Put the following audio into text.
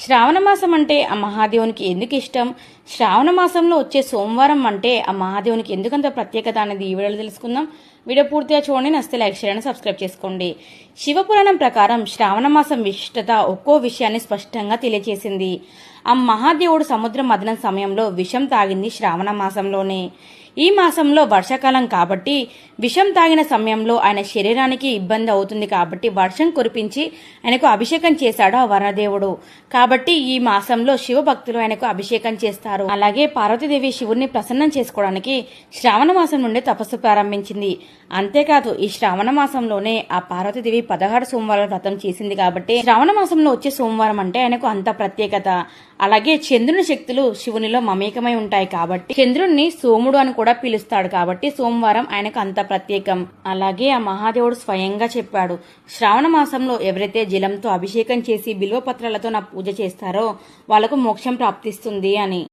శ్రావణ మాసం అంటే ఆ మహాదేవునికి ఎందుకు ఇష్టం? శ్రావణ మాసంలో వచ్చే సోమవారం అంటే ఆ మహాదేవునికి ఎందుకంత ప్రత్యేకత అనేది ఈ వీడియోలో తెలుసుకుందాం. వీడియో పూర్తిగా చూడండి, నచ్చితే లైక్ చేయండి, సబ్స్క్రైబ్ చేసుకోండి. శివపురాణం ప్రకారం శ్రావణ మాసం విశిష్టత ఒక్కో విషయాన్ని స్పష్టంగా తెలియజేసింది. ఆ మహాదేవుడు సముద్రం మదనం సమయంలో విషం తాగింది శ్రావణ మాసంలోనే. ఈ మాసంలో వర్షాకాలం కాబట్టి విషం తాగిన సమయంలో ఆయన శరీరానికి ఇబ్బంది అవుతుంది కాబట్టి వర్షం కురిపించి ఆయనకు అభిషేకం చేశాడు ఆ వరదేవుడు. కాబట్టి ఈ మాసంలో శివ భక్తులు ఆయనకు అభిషేకం చేస్తారు. అలాగే పార్వతీదేవి శివుణ్ణి ప్రసన్నం చేసుకోవడానికి శ్రావణ మాసం నుండి తపస్సు ప్రారంభించింది. అంతేకాదు ఈ శ్రావణ మాసంలోనే ఆ పార్వతీదేవి 16 సోమవారాల వ్రతం చేసింది కాబట్టి శ్రావణ మాసంలో వచ్చే సోమవారం అంటే ఆయనకు అంత ప్రత్యేకత. అలాగే చంద్రుని శక్తులు శివునిలో మమేకమై ఉంటాయి కాబట్టి చంద్రుణ్ణి సోముడు అని కూడా పిలుస్తాడు కాబట్టి సోమవారం ఆయనకు అంత ప్రత్యేకం. అలాగే ఆ మహాదేవుడు స్వయంగా చెప్పాడు, శ్రావణ మాసంలో ఎవరైతే జలంతో అభిషేకం చేసి బిల్వపత్రాలతో నా పూజ చేస్తారో వాళ్లకు మోక్షం ప్రాప్తిస్తుంది అని.